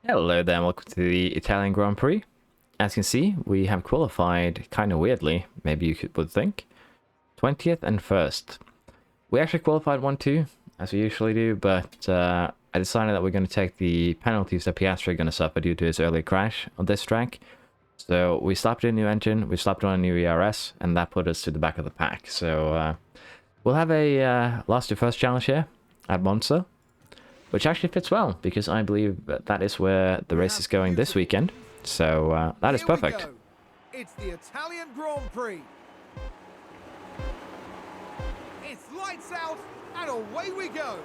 Hello there, and welcome to the Italian Grand Prix. As you can see, we have qualified kind of weirdly, maybe you would think, 20th and 1st. We actually qualified 1-2, as we usually do, but I decided that we're going to take the penalties that Piastri are going to suffer due to his early crash on this track. So we slapped in a new engine, we slapped on a new ERS, and that put us to the back of the pack. So we'll have a last to first challenge here at Monza. Which actually fits well, because I believe that is where the race is going this weekend. So that is perfect. It's the Italian Grand Prix. It's lights out and away we go.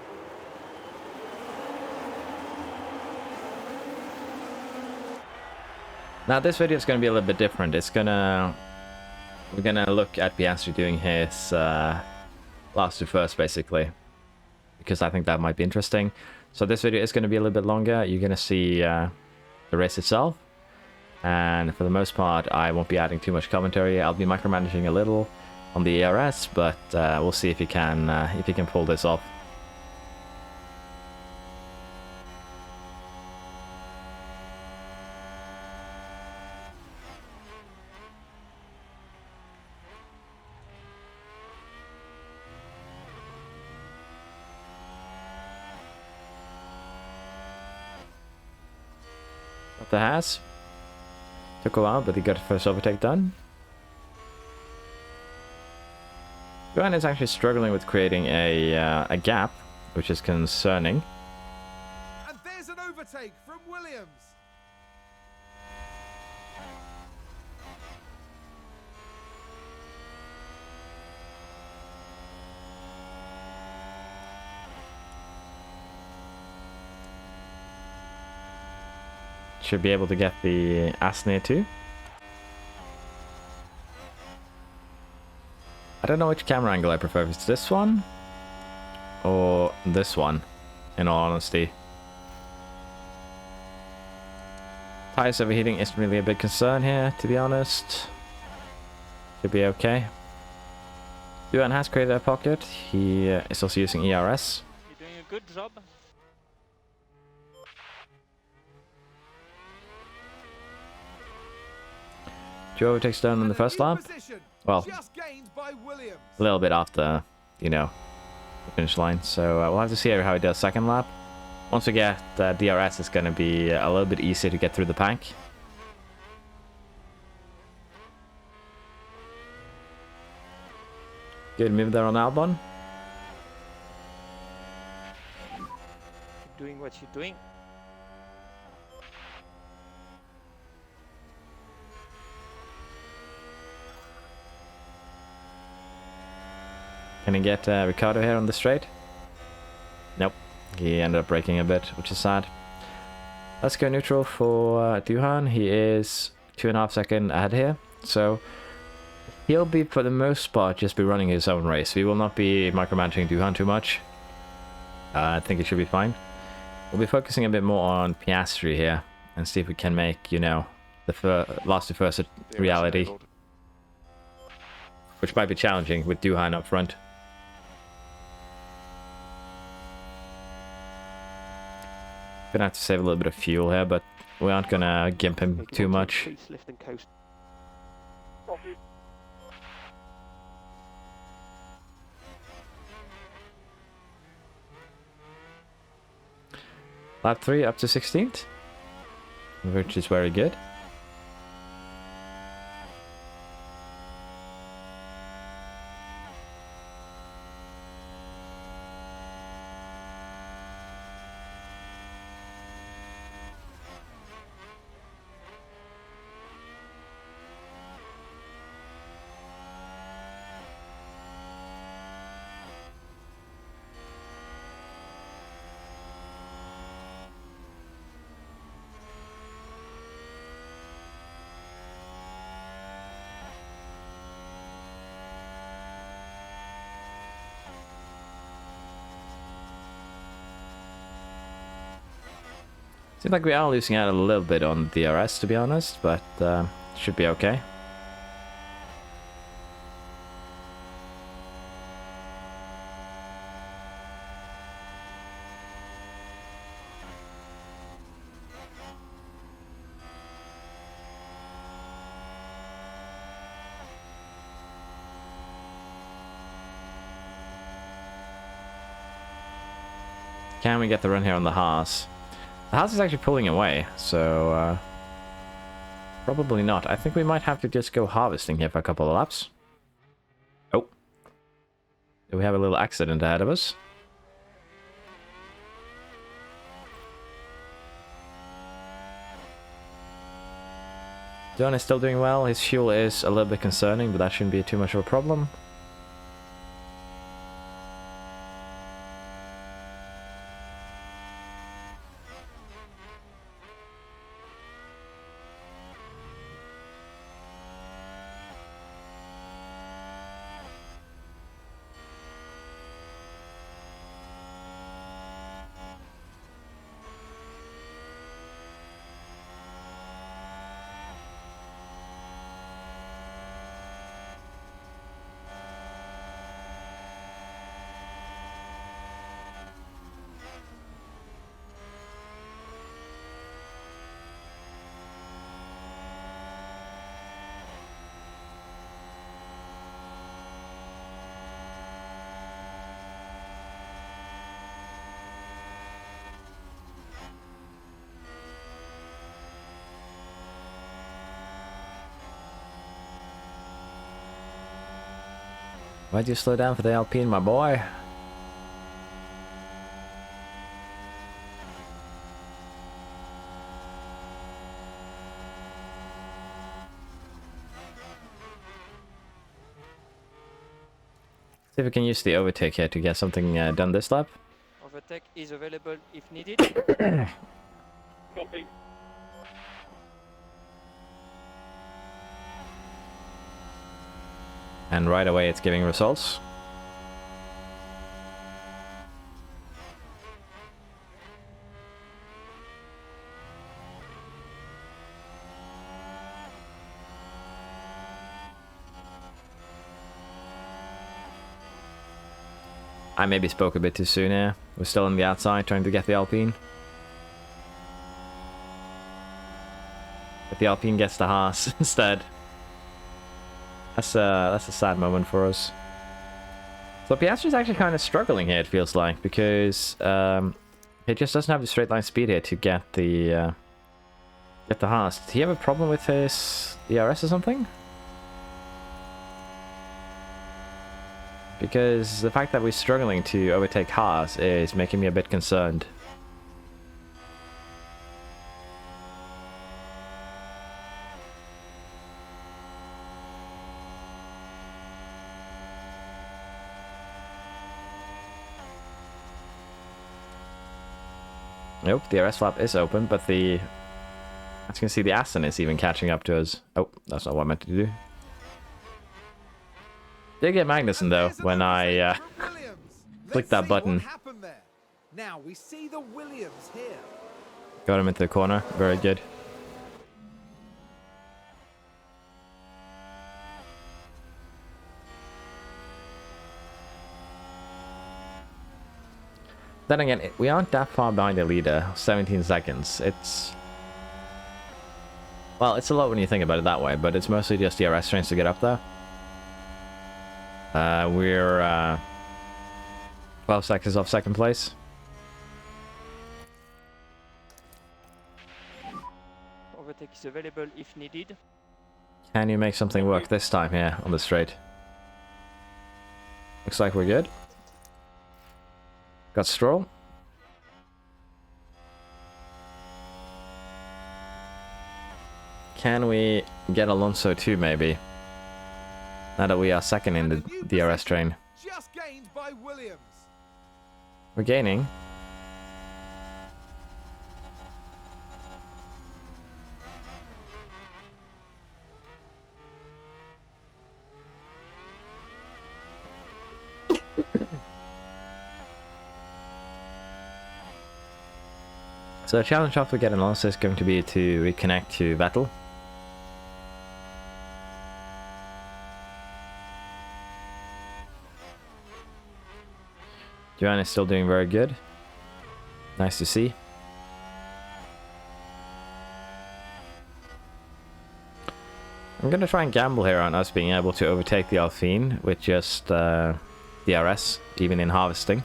Now this video is going to be a little bit different. We're gonna look at Piastri doing his last to first, basically, because I think that might be interesting. So this video is going to be a little bit longer. You're going to see the race itself, and for the most part I won't be adding too much commentary. I'll be micromanaging a little on the ERS, but we'll see if he can pull this off. The Haas took a while, but he got the first overtake done. Johan is actually struggling with creating a gap, which is concerning. And there's an overtake from Williams. Should be able to get the Asnir too. I don't know which camera angle I prefer, if it's this one or this one, in all honesty. Tires overheating isn't really a big concern here, to be honest. Should be okay. Johan has created a pocket. He is also using ERS. You're doing a good job. Joe takes down in the first lap. Well, a little bit after, you know, the finish line. So we'll have to see how he does second lap. Once we get DRS, it's going to be a little bit easier to get through the pack. Good move there on Albon. Keep doing what you're doing. Can he get Ricardo here on the straight? Nope. He ended up braking a bit, which is sad. Let's go neutral for Duhan. He is 2.5 seconds ahead here. So he'll be, for the most part, just be running his own race. We will not be micromanaging Duhan too much. I think it should be fine. We'll be focusing a bit more on Piastri here and see if we can make, you know, the last to first reality. Which might be challenging with Duhan up front. Gonna have to save a little bit of fuel here, but we aren't gonna gimp him too much. Lap 3 up to 16th, which is very good. Seems like we are losing out a little bit on DRS, to be honest, but should be okay. Can we get the run here on the Haas? The Haas is actually pulling away, so probably not. I think we might have to just go harvesting here for a couple of laps. Oh. We have a little accident ahead of us. John is still doing well. His fuel is a little bit concerning, but that shouldn't be too much of a problem. Why'd you slow down for the Alpine, my boy? See if we can use the overtake here to get something done this lap. Overtake is available if needed. Copy. And right away it's giving results. I maybe spoke a bit too soon here. We're still on the outside trying to get the Alpine. But the Alpine gets the Haas instead. That's a sad moment for us. So Piastri's actually kind of struggling here, it feels like, because he just doesn't have the straight line speed here to get the Haas. Did he have a problem with his ERS or something? Because the fact that we're struggling to overtake Haas is making me a bit concerned. Nope, the RS flap is open, but as you can see, the Aston is even catching up to us. Oh, that's not what I meant to do. Did get Magnussen though when I clicked that button. Now we see the Williams here. Got him into the corner. Very good. Then again, we aren't that far behind the leader. 17 seconds. Well, it's a lot when you think about it that way, but it's mostly just the RS trains to get up there. We're 12 seconds off second place. Overtake is available if needed. Can you make something work this time here on the straight? Looks like we're good. Got Stroll. Can we get Alonso too, maybe? Now that we are second in the DRS train. Just gained by Williams. We're gaining. So the challenge after we get Alonso is going to be to reconnect to Vettel. Joanne is still doing very good. Nice to see. I'm going to try and gamble here on us being able to overtake the Alpine with just DRS, even in harvesting.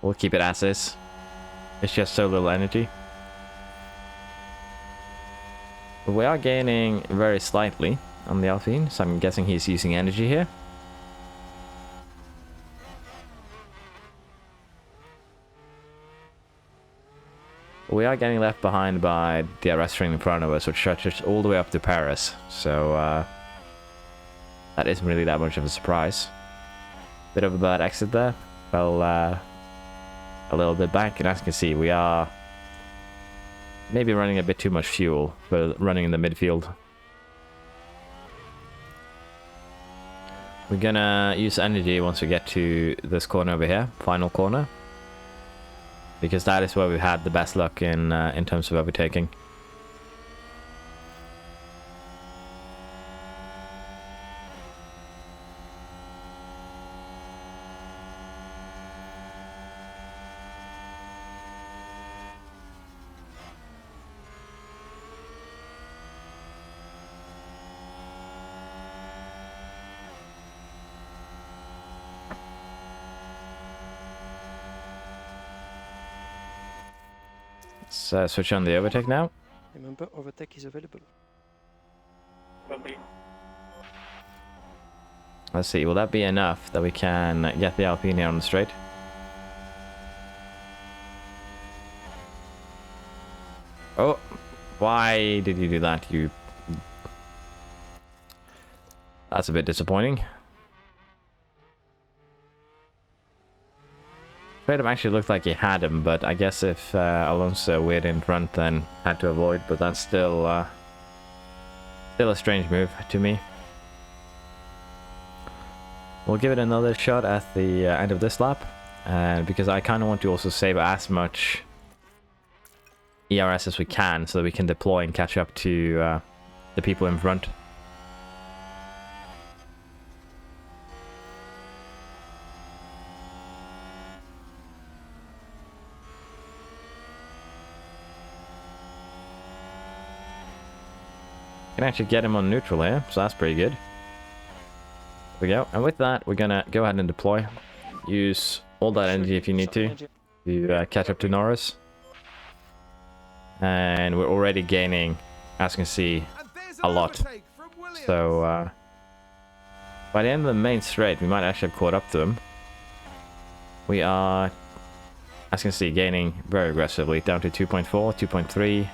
We'll keep it as is. It's just so little energy. But we are gaining very slightly on the Alpine, so I'm guessing he's using energy here. We are getting left behind by the DRS train in front of us, which stretches all the way up to Paris. So that isn't really that much of a surprise. Bit of a bad exit there. Well, a little bit back, and as you can see, we are maybe running a bit too much fuel for running in the midfield. We're gonna use energy once we get to this corner over here, final corner, because that is where we've had the best luck in terms of overtaking. Let's switch on the overtake now. Remember, overtake is available. Let's see, will that be enough that we can get the Alpine here on the straight? Oh, why did you do that? That's a bit disappointing. Freedom actually looked like he had him, but I guess if Alonso weird in front, then had to avoid. But that's still a strange move to me. We'll give it another shot at the end of this lap, because I kind of want to also save as much ERS as we can, so that we can deploy and catch up to the people in front. Can actually get him on neutral here, so that's pretty good. There we go. And with that, we're gonna go ahead and deploy. Use all that energy if you need to catch up to Norris. And we're already gaining, as you can see, a lot. So by the end of the main straight, we might actually have caught up to him. We are, as you can see, gaining very aggressively, down to 2.4, 2.3.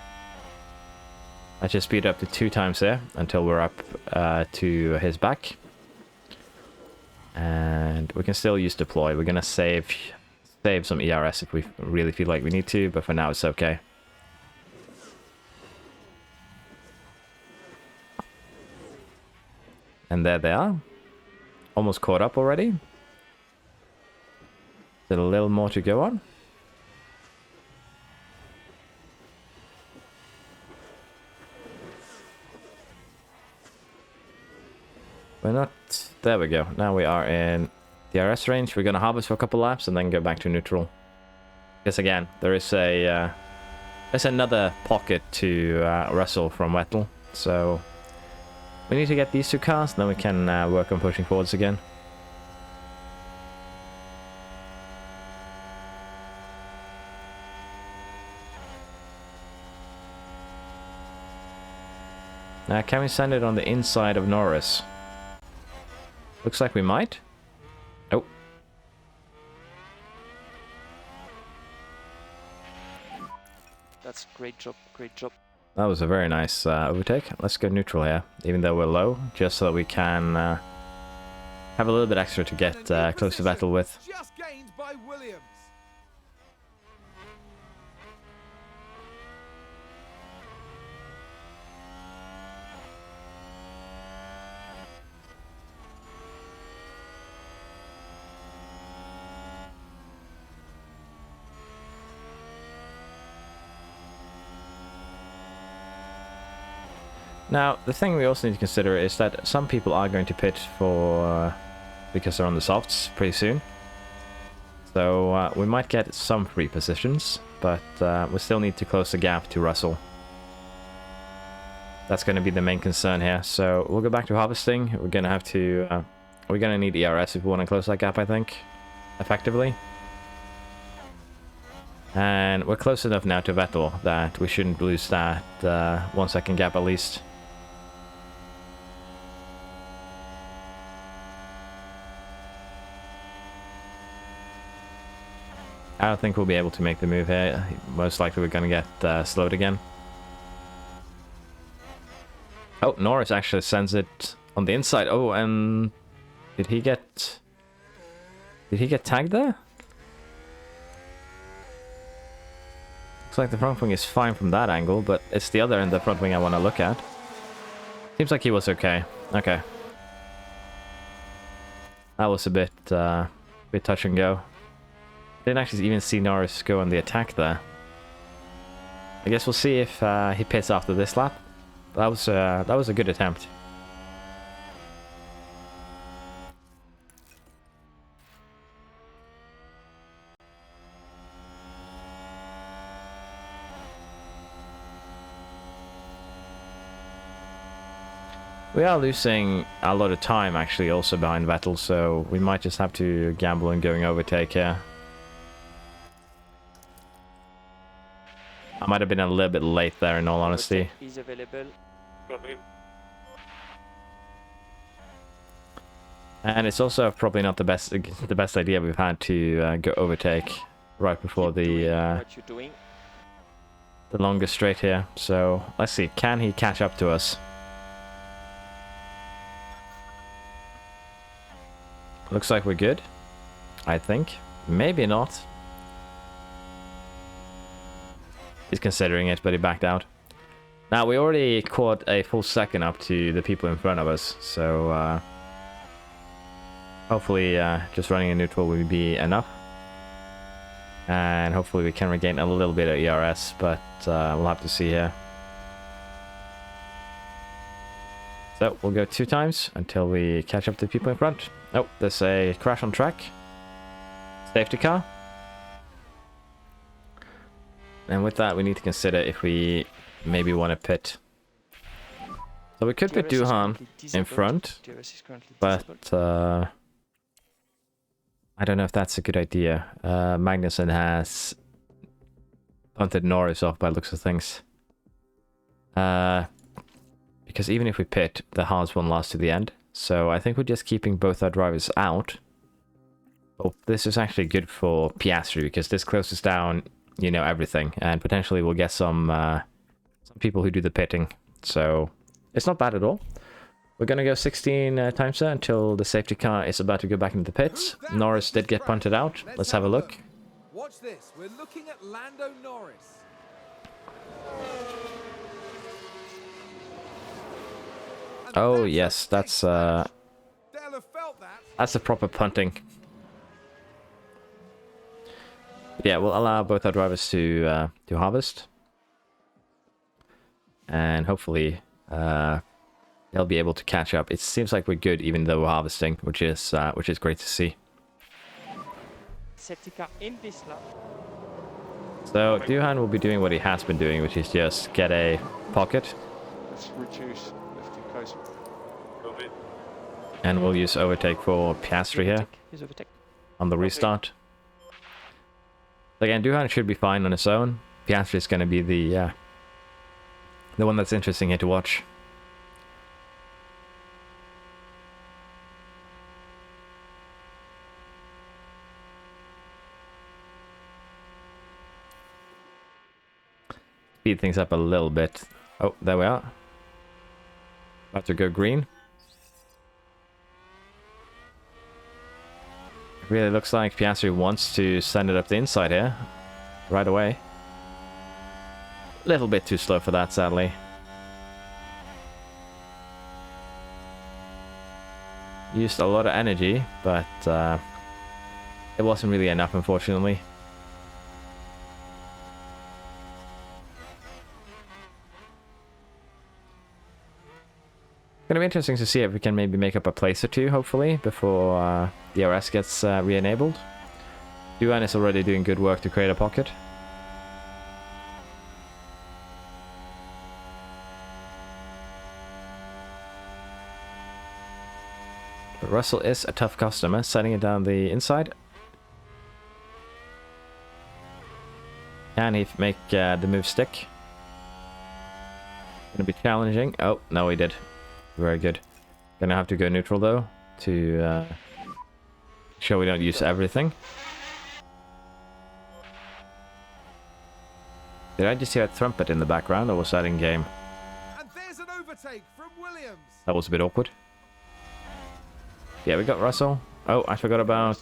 Let's just speed up to 2 times there until we're up to his back. And we can still use deploy. We're gonna save some ERS if we really feel like we need to, but for now it's okay. And there they are. Almost caught up already. There's a little more to go on. We're not... There we go. Now we are in the DRS range. We're going to harvest for a couple laps and then go back to neutral. Because again, there is a... there's another pocket to wrestle from Vettel. So we need to get these 2 cars, and then we can work on pushing forwards again. Now, can we send it on the inside of Norris? Looks like we might. Oh. That's great job, great job. That was a very nice overtake. Let's go neutral here, even though we're low, just so that we can have a little bit extra to get close to Vettel with. Just gained by Williams. Now, the thing we also need to consider is that some people are going to pit for because they're on the softs pretty soon. So we might get some free positions, but we still need to close the gap to Russell. That's going to be the main concern here. So we'll go back to harvesting. We're going to have to... we're going to need ERS if we want to close that gap, I think, effectively. And we're close enough now to Vettel that we shouldn't lose that 1 second gap at least. I don't think we'll be able to make the move here. Most likely we're going to get slowed again. Oh, Norris actually sends it on the inside. Oh, and did he get tagged there? Looks like the front wing is fine from that angle, but it's the other end of the front wing I want to look at. Seems like he was okay. Okay. That was a bit touch and go. Didn't actually even see Norris go on the attack there. I guess we'll see if he pits after this lap. That was a good attempt. We are losing a lot of time actually also behind Vettel, so we might just have to gamble on going overtake here. I might have been a little bit late there in all honesty. He's available. And it's also probably not the best idea we've had to go overtake right before the longest straight here. So let's see, can he catch up to us? Looks like we're good, I think. Maybe not. He's considering it, but he backed out. Now, we already caught a full second up to the people in front of us, so hopefully just running a neutral will be enough. And hopefully we can regain a little bit of ERS, but we'll have to see here. So we'll go 2 times until we catch up to the people in front. Oh, there's a crash on track. Safety car. And with that, we need to consider if we maybe want to pit. So we could put Duhan in front, but I don't know if that's a good idea. Magnussen has punted Norris off by the looks of things. Because even if we pit, the Haas won't last to the end. So I think we're just keeping both our drivers out. Oh, this is actually good for Piastri because this closes down, you know, everything, and potentially we'll get some people who do the pitting. So it's not bad at all. We're gonna go 16 times there until the safety car is about to go back into the pits. Norris did get punted out. Let's have a look. Watch this. We're looking at Lando Norris. Oh yes, that's the proper punting. Yeah, we'll allow both our drivers to harvest, and hopefully they'll be able to catch up. It seems like we're good, even though we're harvesting, which is great to see. Safety car in this lap. So Duhan will be doing what he has been doing, which is just get a pocket. Let's reduce lifting closer. And we'll use overtake for Piastri here on the restart. Again, Duhan should be fine on his own. Piastri is going to be the one that's interesting here to watch. Speed things up a little bit. Oh, there we are. About to go green. Really looks like Piastri wants to send it up the inside here right away. A little bit too slow for that, sadly. Used a lot of energy, but it wasn't really enough, unfortunately. Gonna be interesting to see if we can maybe make up a place or two, hopefully, before the RS gets re-enabled. Duhan is already doing good work to create a pocket. But Russell is a tough customer, setting it down the inside. Can he make the move stick? Gonna be challenging. Oh, no, he did. Very good. Gonna have to go neutral though to show we don't use everything. Did I just hear a trumpet in the background, or was that in game? And there's an overtake from Williams. That was a bit awkward. Yeah, we got Russell. Oh, I forgot about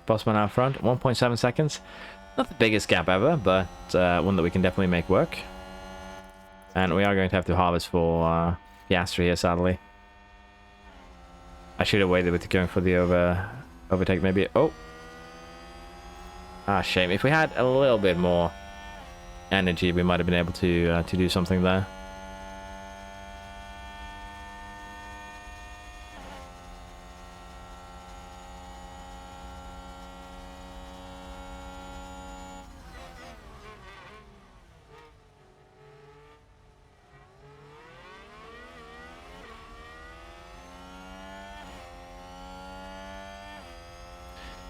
Bossman out front. 1.7 seconds. Not the biggest gap ever, but one that we can definitely make work. And we are going to have to harvest for Piastri here, sadly. I should have waited with going for the overtake, maybe. Oh! Ah, shame. If we had a little bit more energy, we might have been able to do something there.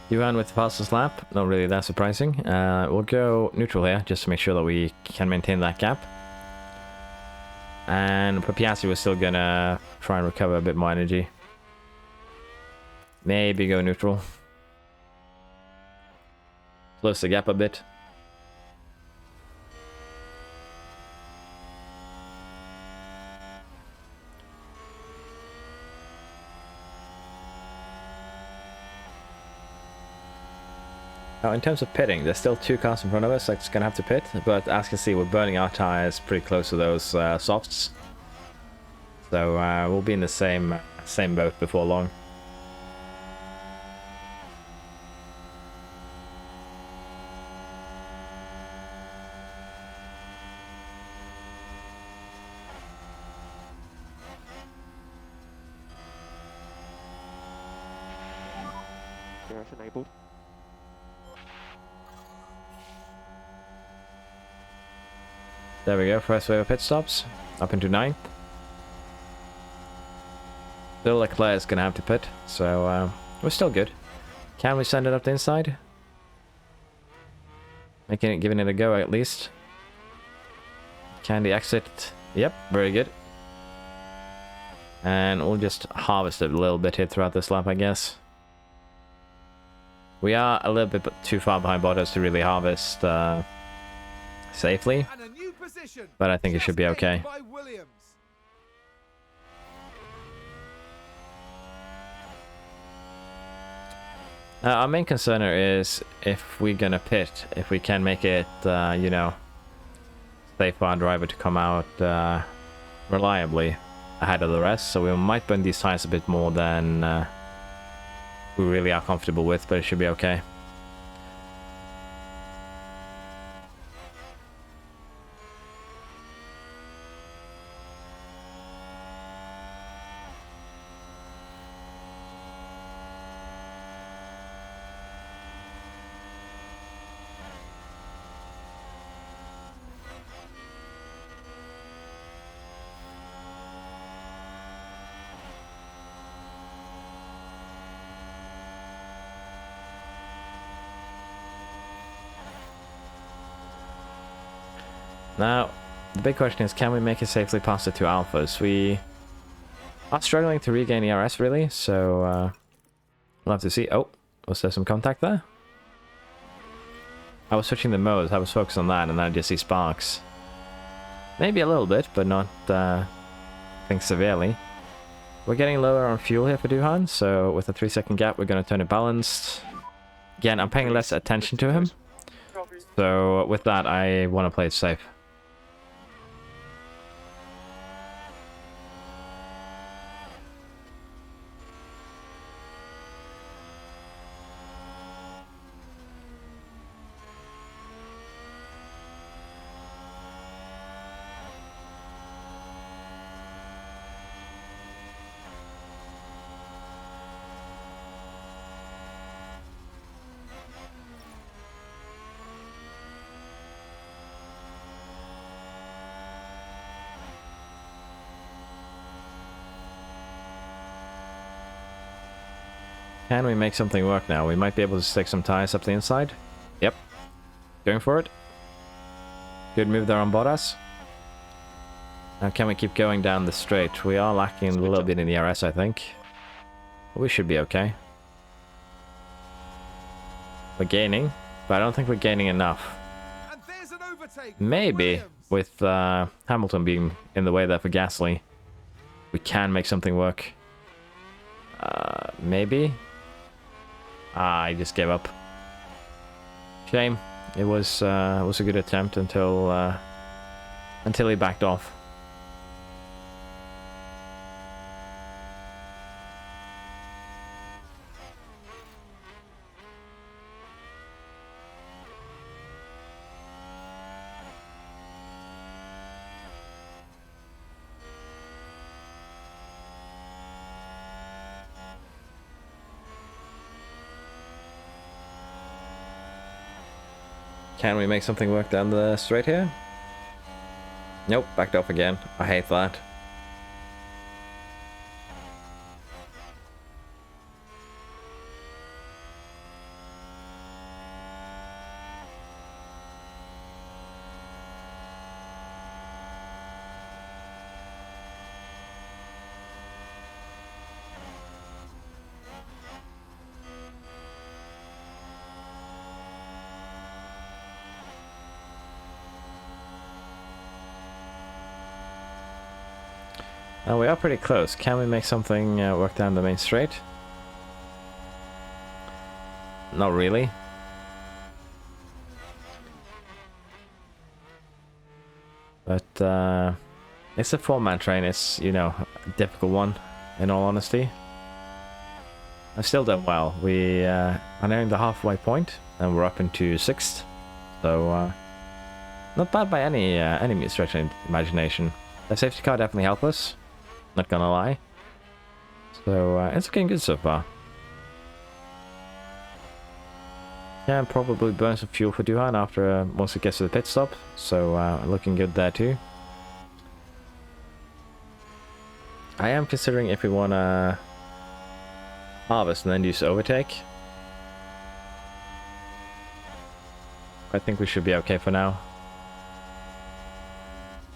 You ran with the fastest lap, not really that surprising. We'll go neutral here, just to make sure that we can maintain that gap. And for Piastri, we're still gonna try and recover a bit more energy. Maybe go neutral. Close the gap a bit. Now, in terms of pitting, there's still 2 cars in front of us, so it's going to have to pit. But as you can see, we're burning our tires pretty close to those softs. So we'll be in the same boat before long. DRF enabled. There we go, first wave of pit stops, up into 9th. Still Leclerc is going to have to pit, so we're still good. Can we send it up the inside? Giving it a go at least. Can the exit? Yep, very good. And we'll just harvest it a little bit here throughout this lap, I guess. We are a little bit too far behind Bottas to really harvest safely. But I think it should be okay. Our main concern is if we're gonna pit, if we can make it, you know, safe for our driver to come out reliably ahead of the rest. So we might burn these tires a bit more than we really are comfortable with, but it should be okay. Now, the big question is, can we make it safely past the 2 alphas? We are struggling to regain ERS, really, so we'll have to see. Oh, was there some contact there? I was switching the modes, I was focused on that, and then I just see sparks. Maybe a little bit, but not, I think, severely. We're getting lower on fuel here for Duhan, so with a 3-second gap, we're going to turn it balanced. Again, I'm paying less attention to him, so with that, I want to play it safe. Can we make something work now? We might be able to stick some tires up the inside. Yep. Going for it. Good move there on Bottas. Now can we keep going down the straight? We are lacking a little bit in the RS, I think. But we should be okay. We're gaining, but I don't think we're gaining enough. And there's an overtake. for Maybe Williams. with Hamilton being in the way there for Gasly, we can make something work. Maybe. I just gave up. Shame. It was a good attempt until he backed off. Can we make something work down the straight here? Nope, backed off again. I hate that. We are pretty close. Can we make something work down the main straight? Not really. But it's a four-man train. It's, you know, a difficult one, in all honesty. I've still done well. We are nearing the halfway point, and we're up into 6th. So, not bad by any stretch of imagination. The safety car definitely helped us. Not gonna lie. So it's looking good so far. Can probably burn some fuel for Duhan after once it gets to the pit stop. So looking good there too. I am considering if we wanna harvest and then use overtake. I think we should be okay for now.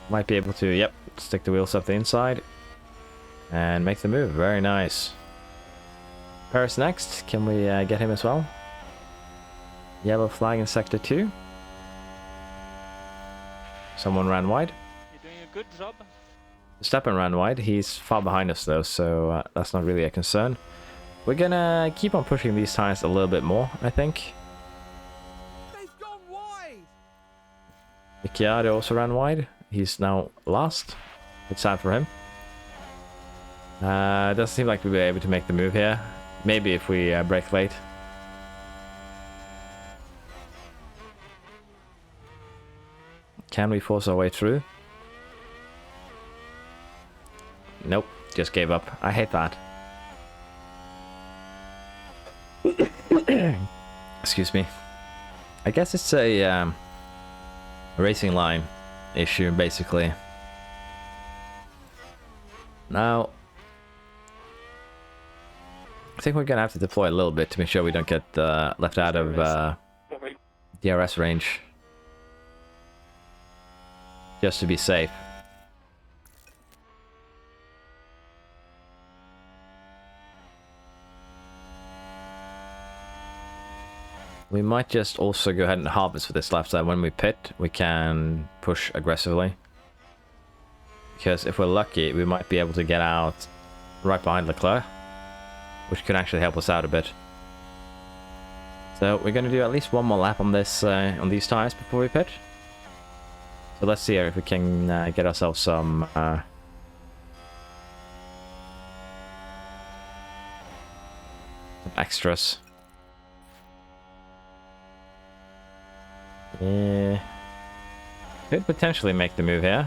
Might be able to, yep, stick the wheels up the inside. And make the move. Very nice. Paris next. Can we get him as well? Yellow flag in sector 2. Someone ran wide. You're doing a good job. Verstappen ran wide. He's far behind us though, so that's not really a concern. We're gonna keep on pushing these tires a little bit more, I think. They've gone wide. Ricciardo also ran wide. He's now last. It's sad for him. Doesn't seem like we'll be able to make the move here. Maybe if we brake late. Can we force our way through? Nope, just gave up. I hate that. Excuse me. I guess it's a racing line issue, basically. Now, I think we're gonna have to deploy a little bit to make sure we don't get left out of DRS range. Just to be safe. We might just also go ahead and harvest for this lap so that when we pit, we can push aggressively. Because if we're lucky, we might be able to get out right behind Leclerc, which could actually help us out a bit. So we're going to do at least one more lap on this on these tires before we pit. So let's see here if we can get ourselves some extras. Yeah, could potentially make the move here.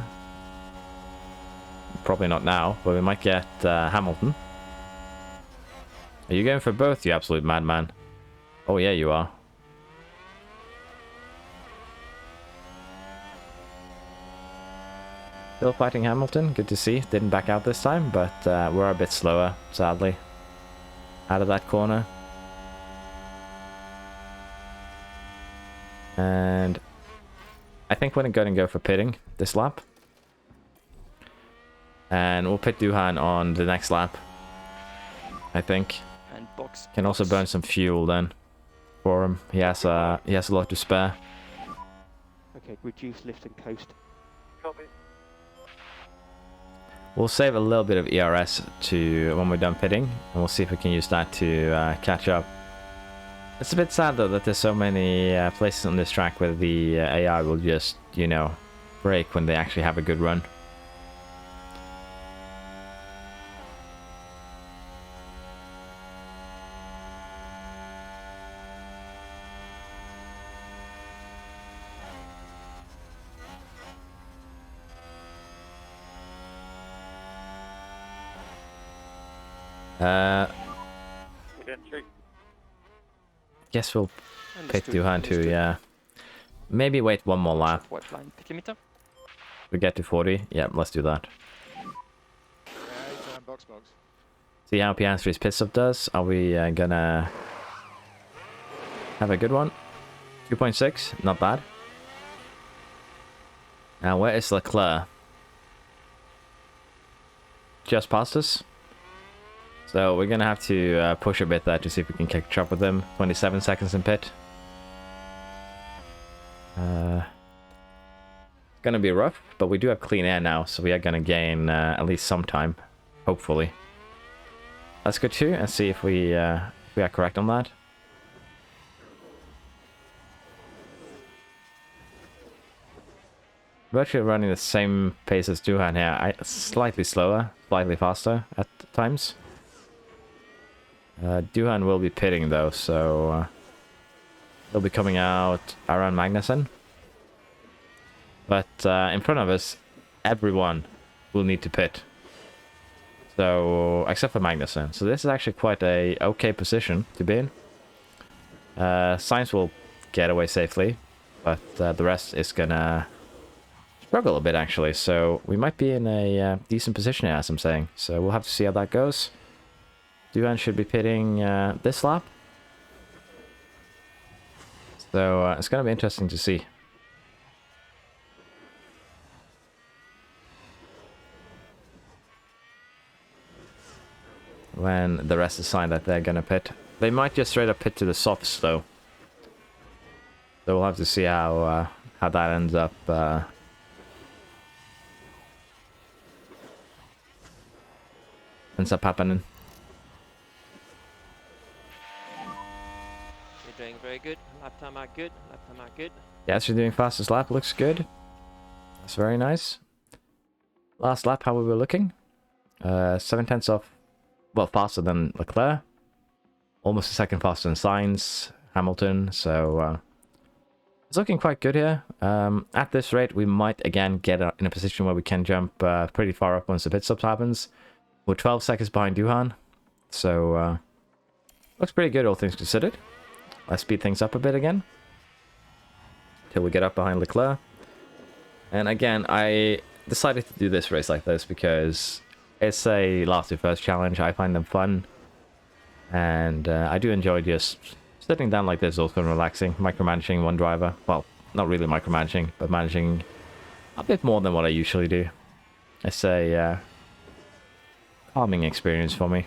Probably not now, but we might get Hamilton. Are you going for both, you absolute madman? Oh yeah, you are. Still fighting Hamilton, good to see. Didn't back out this time, but we're a bit slower, sadly. Out of that corner. And I think we're going to go for pitting this lap. And we'll pit Duhan on the next lap, I think. And box. Can also burn some fuel then for him. He has a lot to spare. Okay, reduce lift and coast. Copy. We'll save a little bit of ERS to when we're done pitting, and we'll see if we can use that to catch up. It's a bit sad though that there's so many places on this track where the AI will just, you know, break when they actually have a good run. Guess we'll pick Duhan too, yeah. Maybe wait one more lap. White line pit limiter. We get to 40. Yeah, let's do that. Yeah, box. See how Piastri's pit stop does. Are we gonna have a good one? 2.6, not bad. Now, where is Leclerc? Just past us. So we're gonna have to push a bit there to see if we can catch up with them. 27 seconds in pit. It's gonna be rough, but we do have clean air now, so we are gonna gain at least some time, hopefully. Let's go to and see if we are correct on that. Virtually running the same pace as Duhan here. Slightly slower, slightly faster at times. Duhan will be pitting though, so he'll be coming out around Magnussen. But in front of us, everyone will need to pit. So, except for Magnussen. So this is actually quite a okay position to be in. Sainz will get away safely, but the rest is gonna struggle a bit actually. So we might be in a decent position here, as I'm saying. So we'll have to see how that goes. Duhan should be pitting this lap. So it's going to be interesting to see. When the rest decide that they're going to pit. They might just straight up pit to the softs though. So we'll have to see how that ends up. Happening. You're doing very good. Lap time are good. Lap time are good. Yes, you're doing fastest lap. Looks good. That's very nice. Last lap, how we were looking? 7/10 off. Well, faster than Leclerc. Almost a second faster than Sainz, Hamilton. So it's looking quite good here. At this rate, we might again get in a position where we can jump pretty far up once the pit stop happens. We're 12 seconds behind Duhan. So looks pretty good, all things considered. Let's speed things up a bit again. Till we get up behind Leclerc. And again, I decided to do this race like this because it's a last to first challenge. I find them fun. And I do enjoy just sitting down like this, also relaxing, micromanaging one driver. Well, not really micromanaging, but managing a bit more than what I usually do. It's a calming experience for me.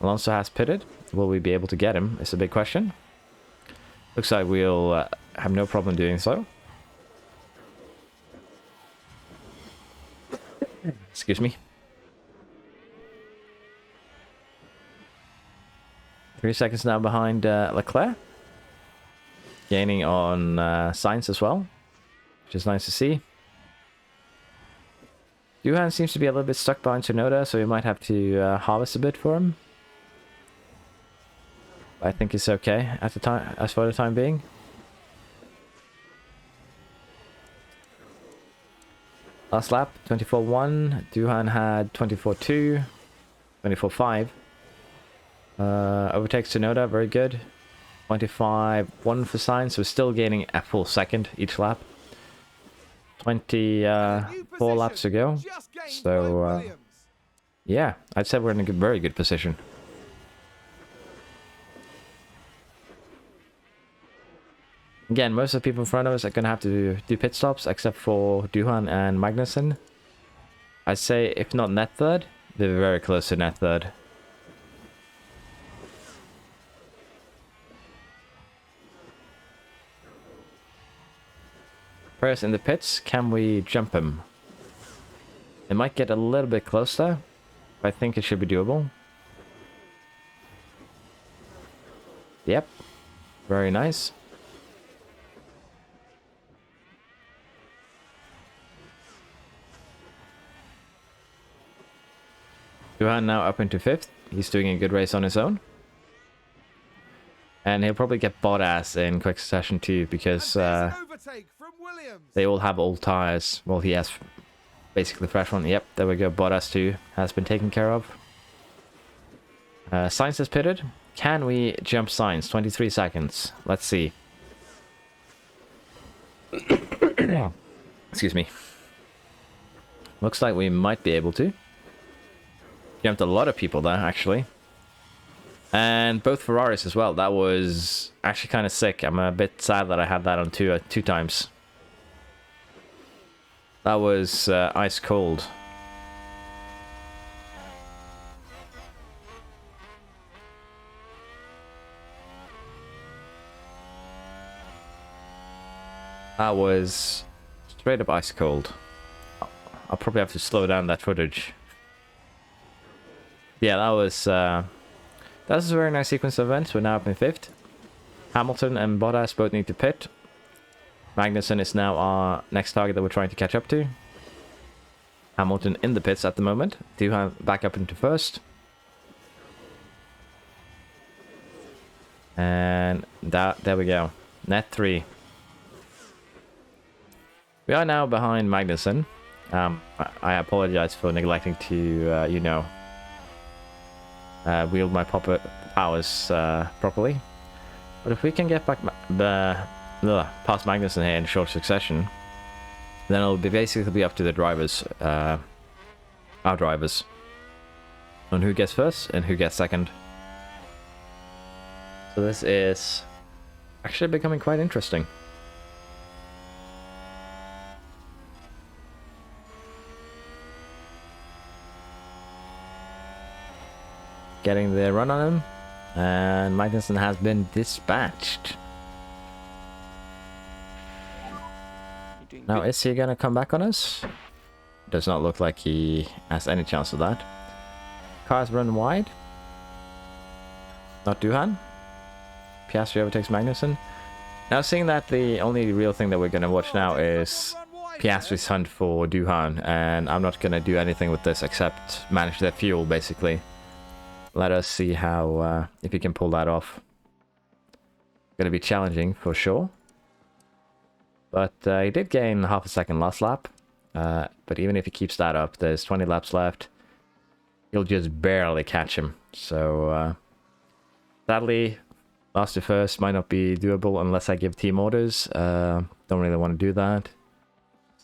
Alonso has pitted. Will we be able to get him? It's a big question. Looks like we'll have no problem doing so. Excuse me. 3 seconds now behind Leclerc. Gaining on Sainz as well, which is nice to see. Duhan seems to be a little bit stuck behind Tsunoda, so we might have to harvest a bit for him. I think it's okay at the time, as for the time being. Last lap, 24.1. Duhan had 24.2, 24.5. Overtakes Tsunoda, very good. 25.1 for Sainz, so we're still gaining a full second each lap. 24 laps to go. So, yeah, I'd say we're in a very good position. Again, most of the people in front of us are going to have to do pit stops, except for Duhan and Magnussen. I'd say, if not net third, they're very close to net third. First in the pits, can we jump him? It might get a little bit closer, but I think it should be doable. Yep. Very nice. Duhan now up into 5th. He's doing a good race on his own. And he'll probably get Bottas in quick succession too, because they all have old tires. Well, he has basically fresh one. Yep, there we go. Bottas too has been taken care of. Sainz has pitted. Can we jump Sainz? 23 seconds. Let's see. Excuse me. Looks like we might be able to. Jumped a lot of people there, actually. And both Ferraris as well. That was actually kind of sick. I'm a bit sad that I had that on two times. That was ice cold. That was straight up ice cold. I'll probably have to slow down that footage. Yeah, that was a very nice sequence of events. We're now up in 5th. Hamilton and Bottas both need to pit. Magnussen is now our next target that we're trying to catch up to. Hamilton in the pits at the moment. Duhan back up into 1st. And there we go. Net 3. We are now behind Magnussen. I apologize for neglecting to, wield my powers properly. But if we can get back past Magnussen here in short succession, then it'll basically be up to the drivers, our drivers, on who gets first and who gets second. So this is actually becoming quite interesting. Getting the run on him, and Magnussen has been dispatched. Now, is he gonna come back on us? Does not look like he has any chance of that. Cars run wide. Not Duhan. Piastri overtakes Magnussen. Now, seeing that the only real thing that we're gonna watch now is Piastri's hunt for Duhan, and I'm not gonna do anything with this except manage their fuel, basically. Let us see how, if he can pull that off. Gonna be challenging for sure. But he did gain half a second last lap. But even if he keeps that up, there's 20 laps left. He'll just barely catch him. So, sadly, last to first might not be doable unless I give team orders. Don't really want to do that.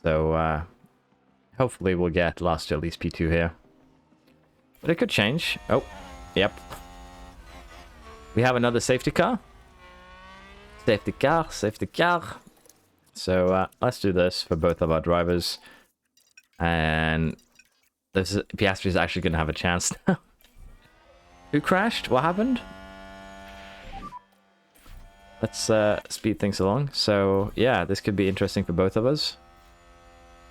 So, hopefully we'll get last to at least P2 here. But it could change. Oh. Yep. We have another safety car. Safety car, safety car. So let's do this for both of our drivers. And Piastri is actually going to have a chance now. Who crashed? What happened? Let's speed things along. So yeah, this could be interesting for both of us.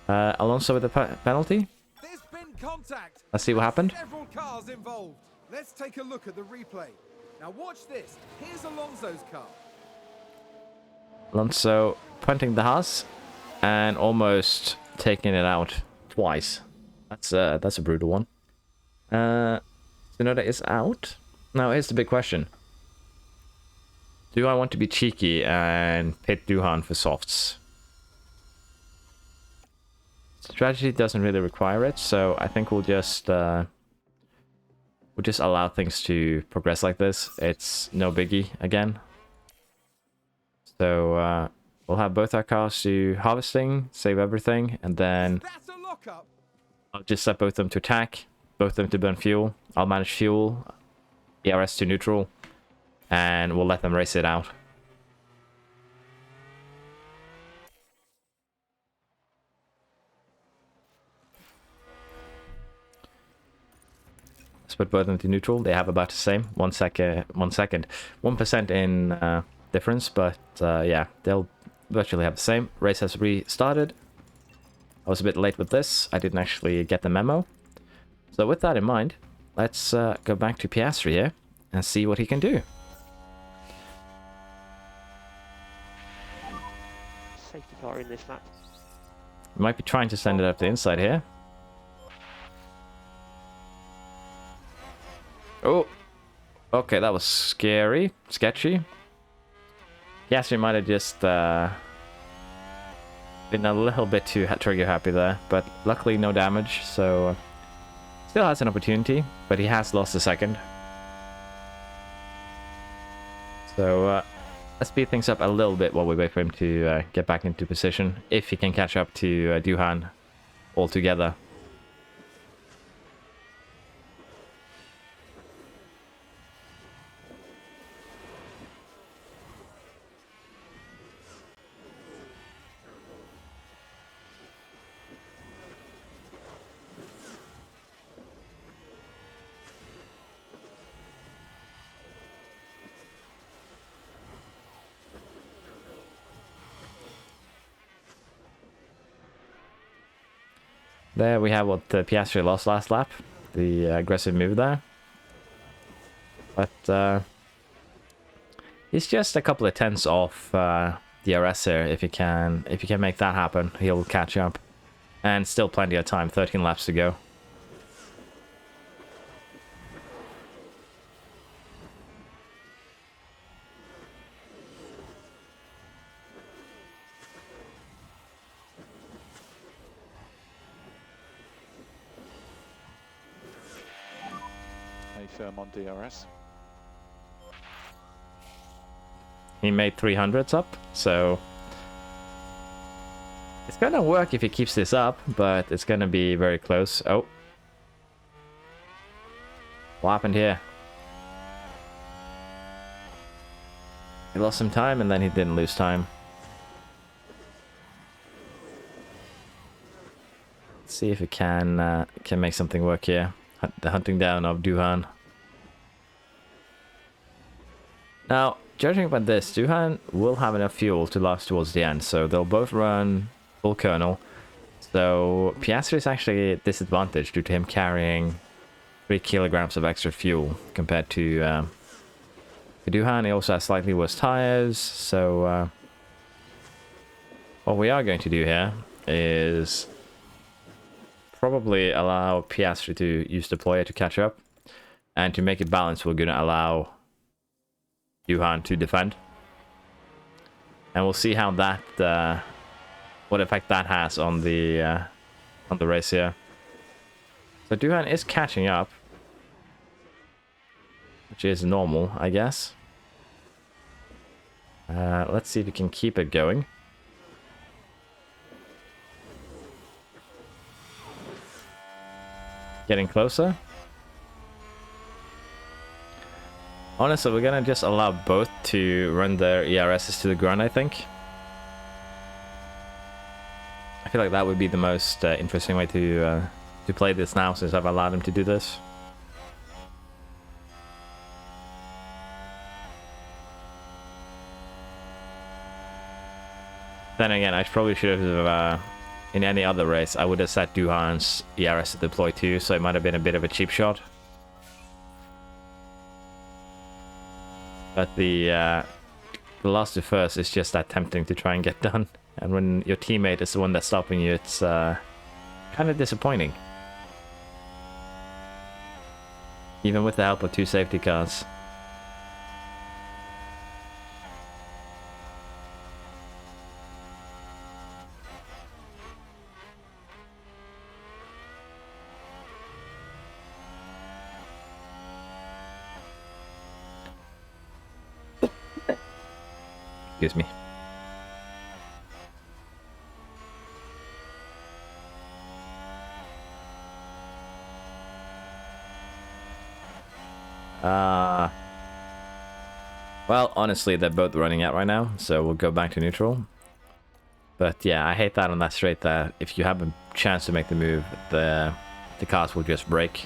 Alonso with the penalty. There's been contact. Let's see what happened. Several cars involved. Let's take a look at the replay. Now watch this. Here's Alonso's car. Alonso punting the Haas and almost taking it out twice. That's a brutal one. Tsunoda is out. Now here's the big question. Do I want to be cheeky and pit Duhan for softs? Strategy doesn't really require it, so I think we'll just allow things to progress like this. It's no biggie again. So we'll have both our cars do harvesting, save everything, and then I'll just set both of them to attack, both of them to burn fuel. I'll manage fuel, ERS to neutral, and we'll let them race it out. Let's put both of them to neutral. They have about the same, 1 second, 1% in difference, but yeah, they'll virtually have the same. Race has restarted. I was a bit late with this. I didn't actually get the memo. So with that in mind, let's go back to Piastri here and see what he can do. Safety car in this lap. Might be trying to send it up the inside here. Oh, okay, that was scary, sketchy. Piastri might have just been a little bit too trigger happy there, but luckily no damage, so still has an opportunity, but he has lost a second. So let's speed things up a little bit while we wait for him to get back into position, if he can catch up to Duhan altogether. There we have what Piastri lost last lap, the aggressive move there. But he's just a couple of tenths off DRS here. If he can make that happen, he'll catch up. And still plenty of time, 13 laps to go. Firm on DRS. He made 300s up, so it's gonna work if he keeps this up, but it's gonna be very close. Oh, what happened here? He lost some time and then he didn't lose time. Let's see if he can make something work here. The hunting down of Duhan. Now, judging by this, Duhan will have enough fuel to last towards the end, so they'll both run full kernel. So Piastri is actually a disadvantage due to him carrying 3 kilograms of extra fuel compared to Duhan. He also has slightly worse tires, so what we are going to do here is probably allow Piastri to use deployer to catch up, and to make it balanced, we're going to allow Duhan to defend, and we'll see how that what effect that has on the race here. So Duhan is catching up, which is normal, I guess. Let's see if we can keep it going. Getting closer. Honestly, we're gonna just allow both to run their ERSs to the ground, I think. I feel like that would be the most interesting way to play this now, since I've allowed him to do this. Then again, I probably should have, in any other race, I would have set Duhan's ERS to deploy too, so it might have been a bit of a cheap shot. But the last to first is just that tempting to try and get done. And when your teammate is the one that's stopping you, it's kind of disappointing. Even with the help of 2 safety cars. Excuse me. Well, honestly, they're both running out right now, so we'll go back to neutral. But yeah, I hate that on that straight, that if you have a chance to make the move, the cars will just break.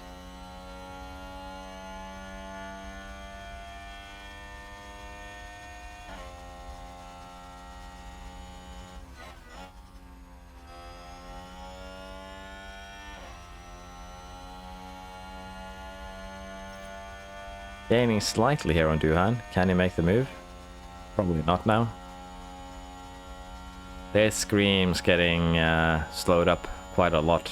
Gaining slightly here on Duhan. Can he make the move? Probably not now. This scream's getting slowed up quite a lot.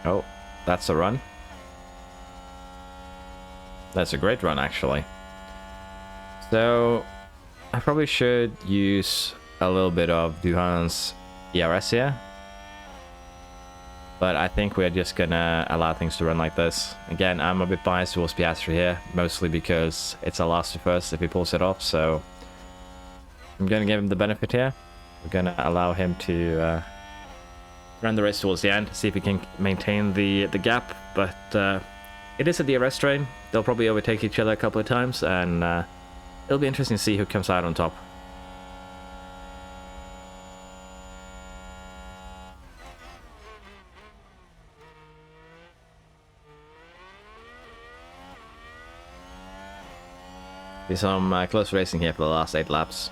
Oh, that's a run. That's a great run, actually. So, I probably should use a little bit of Duhan's ERS here. But I think we're just gonna allow things to run like this. Again, I'm a bit biased towards Piastri here, mostly because it's a last to first if he pulls it off, so I'm gonna give him the benefit here. We're gonna allow him to run the race towards the end, see if he can maintain the gap, but it is a DRS train. They'll probably overtake each other a couple of times, and it'll be interesting to see who comes out on top. Be some close racing here for the last 8 laps.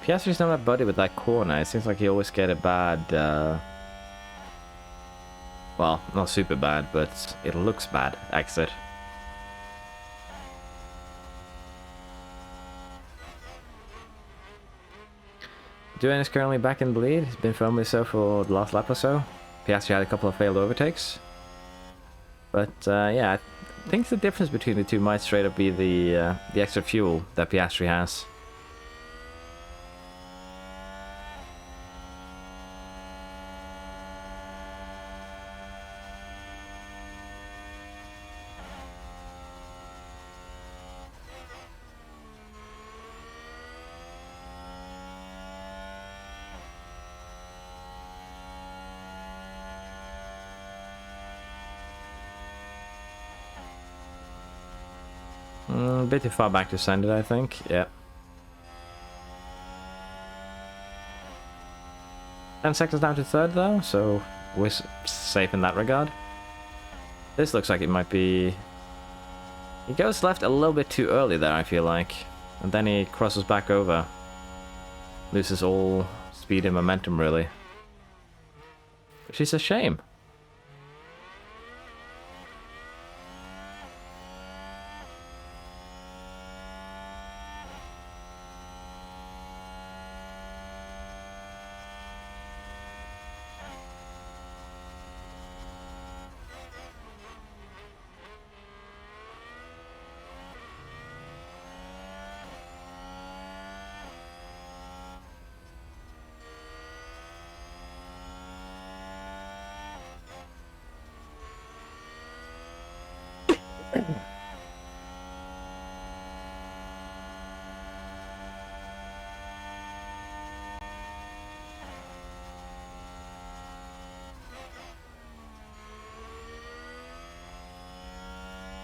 Piastri's not that buddy with that corner. It seems like he always get a bad, well, not super bad, but it looks bad exit. Duhan is currently back in the lead. He's been firmly so for the last lap or so. Piastri had a couple of failed overtakes. But yeah, I think the difference between the two might straight up be the extra fuel that Piastri has. A bit too far back to send it, I think. Yeah. 10 seconds down to third, though, so we're safe in that regard. This looks like it might be... He goes left a little bit too early there, I feel like. And then he crosses back over. Loses all speed and momentum, really. Which is a shame.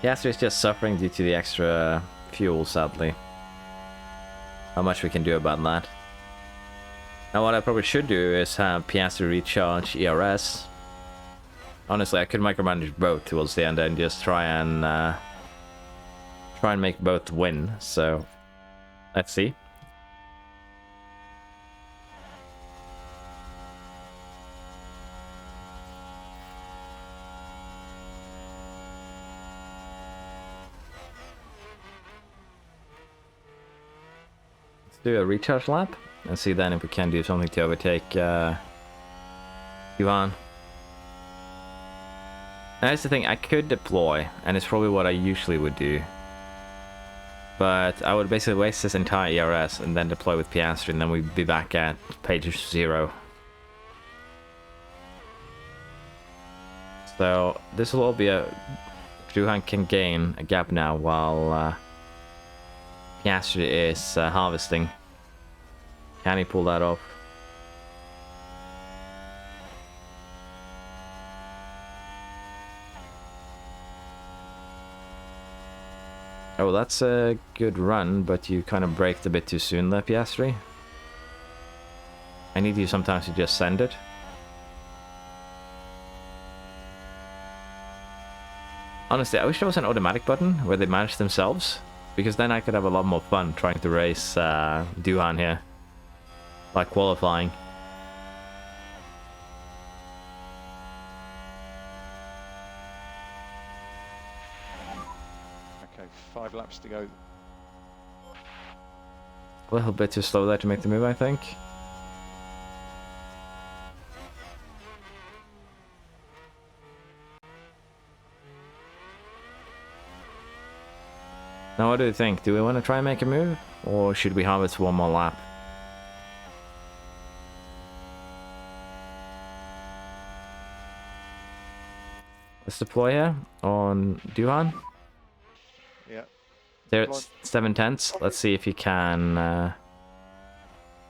Piastri is just suffering due to the extra fuel, sadly. How much we can do about that. Now what I probably should do is have Piastri recharge ERS. Honestly, I could micromanage both towards the end and just try and make both win. So let's see. Let's do a recharge lap and see then if we can do something to overtake Ivan. That's the thing, I could deploy, and it's probably what I usually would do. But I would basically waste this entire ERS and then deploy with Piastri, and then we'd be back at page 0. So this will all be a... Duhan can gain a gap now while Piastri is harvesting. Can he pull that off? Oh, that's a good run, but you kind of braked a bit too soon there, Piastri. I need you sometimes to just send it. Honestly, I wish there was an automatic button where they manage themselves, because then I could have a lot more fun trying to race Duhan here. Like qualifying. Okay, 5 laps to go. A little bit too slow there to make the move, I think. Now what do you think? Do we want to try and make a move? Or should we harvest one more lap? Let's deploy here on Duhan. Yeah. There it's 7/10. Let's see if he can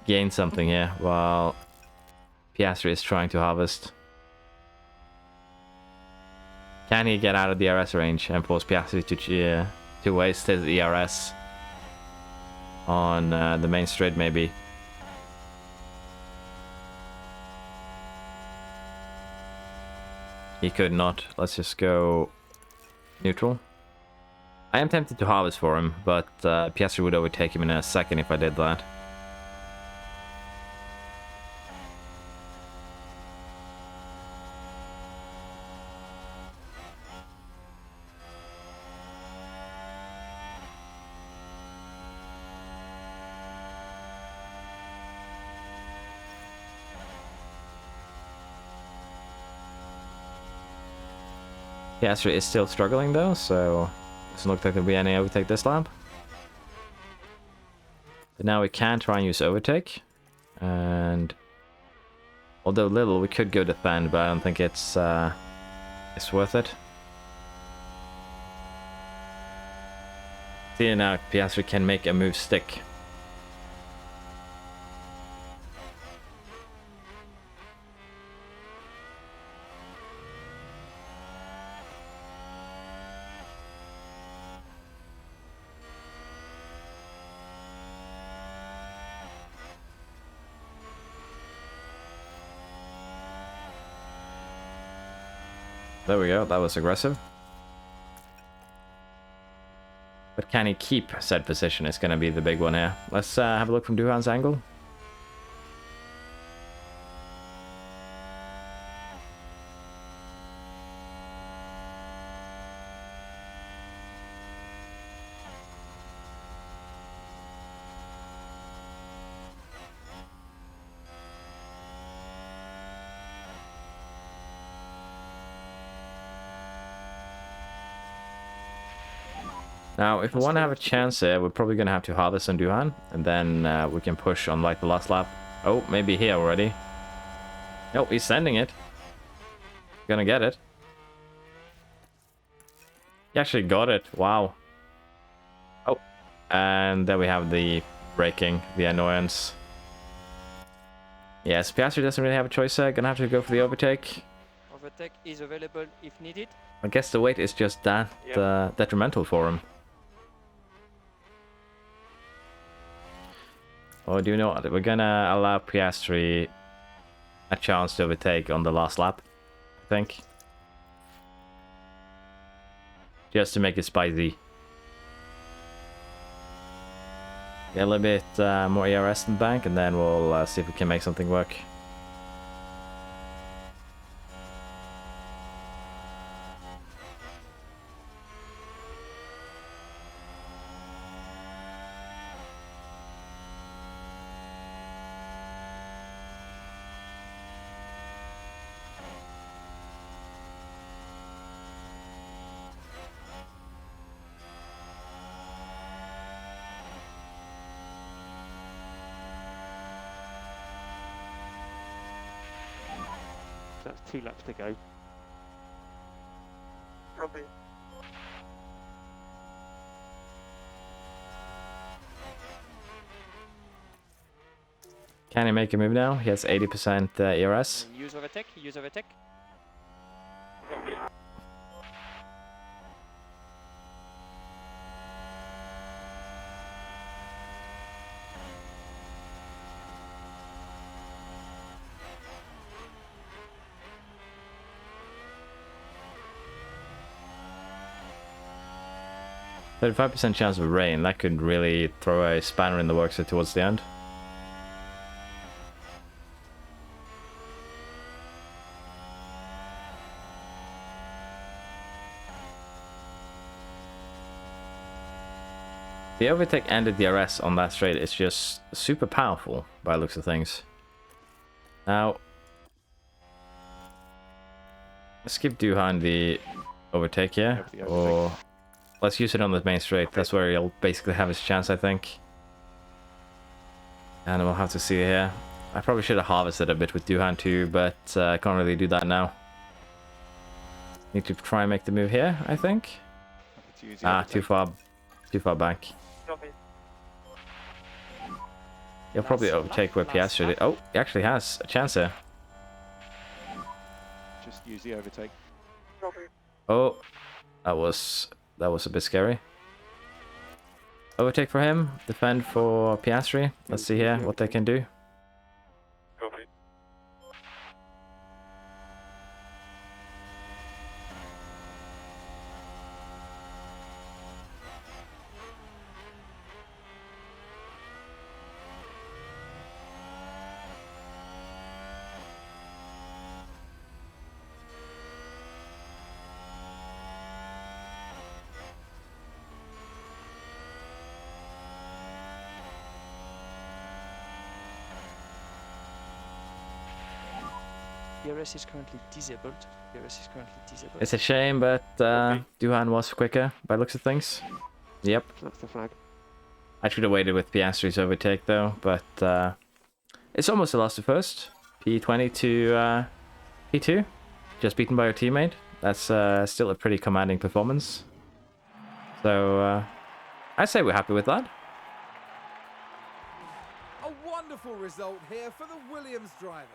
gain something here while Piastri is trying to harvest. Can he get out of the ERS range and force Piastri to waste his ERS on the main straight maybe? He could not. Let's just go neutral. I am tempted to harvest for him, but Piastri would overtake him in a second if I did that. Piastri is still struggling though, so doesn't look like there'll be any overtake this lap. But now we can try and use overtake, and although little, we could go defend, but I don't think it's worth it. See now, Piastri can make a move stick. There we go, that was aggressive. But can he keep said position is going to be the big one here. Let's have a look from Duhan's angle. Now, if we want to have a chance here, we're probably going to have to harvest on Duhan, and then we can push on like the last lap. Oh, maybe here already. Nope, he's sending it. Gonna get it. He actually got it. Wow. Oh, and there we have the braking, the annoyance. Yes, Piastri doesn't really have a choice there. Gonna have to go for the overtake. overtake is available if needed. I guess the weight is just that detrimental for him. Or do you know what? We're gonna allow Piastri a chance to overtake on the last lap, I think. Just to make it spicy. Get a little bit more ERS in the bank, and then we'll see if we can make something work. So that's 2 laps to go. Copy. Can he make a move now? He has 80% ERS. Use overtake, use overtake. Copy. 35% chance of rain. That could really throw a spanner in the works towards the end. The overtake and the DRS on that straight is just super powerful by the looks of things. Now, let's skip Duhan the overtake here, or let's use it on the main straight. That's where he'll basically have his chance, I think. And we'll have to see here. I probably should have harvested a bit with Duhan too, but I can't really do that now. Need to try and make the move here, I think. Ah, too far back. Copy. He'll probably overtake where Piastri did. Oh, he actually has a chance here. Just use the overtake. Copy. Oh, that was a bit scary. Overtake for him, defend for Piastri. Let's see here what they can do. Copy. DRS is currently disabled. DRS is currently disabled. It's a shame, but Duhan was quicker by looks of things. Yep. So that's the flag. I should have waited with Piastri's overtake though, but it's almost a loss to first. P20 to P2. Just beaten by your teammate. That's still a pretty commanding performance. So I'd say we're happy with that. A wonderful result here for the Williams driver.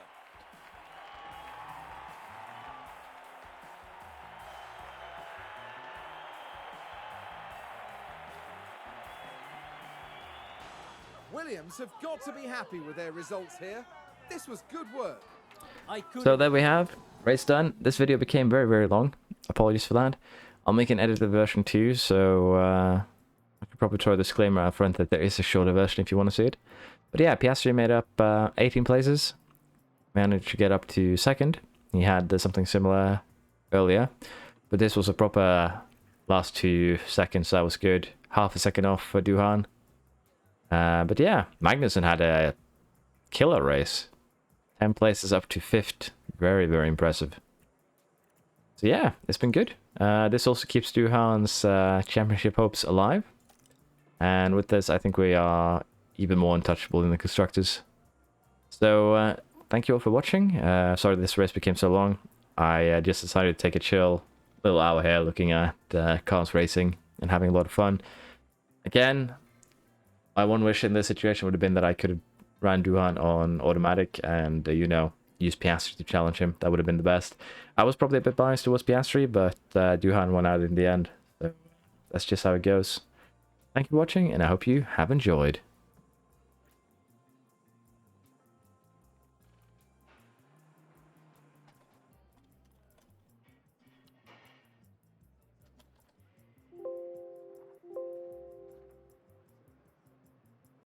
Williams have got to be happy with their results here. This was good work. So there we have, race done. This video became very, very long. Apologies for that. I'll make an edited version too, so I could probably throw a disclaimer out front that there is a shorter version if you want to see it. But yeah, Piastri made up 18 places. Managed to get up to second. He had something similar earlier, but this was a proper last 2 seconds. That was good. Half a second off for Duhan. But yeah, Magnussen had a killer race. 10 places up to 5th. Very, very impressive. So yeah, it's been good. This also keeps Duhan's championship hopes alive. And with this, I think we are even more untouchable in the constructors. So thank you all for watching. Sorry this race became so long. I just decided to take a chill little hour here looking at cars racing and having a lot of fun. Again, my one wish in this situation would have been that I could have ran Duhan on automatic, and you know, use Piastri to challenge him. That would have been the best. I was probably a bit biased towards Piastri, but Duhan won out in the end. So that's just how it goes. Thank you for watching, and I hope you have enjoyed.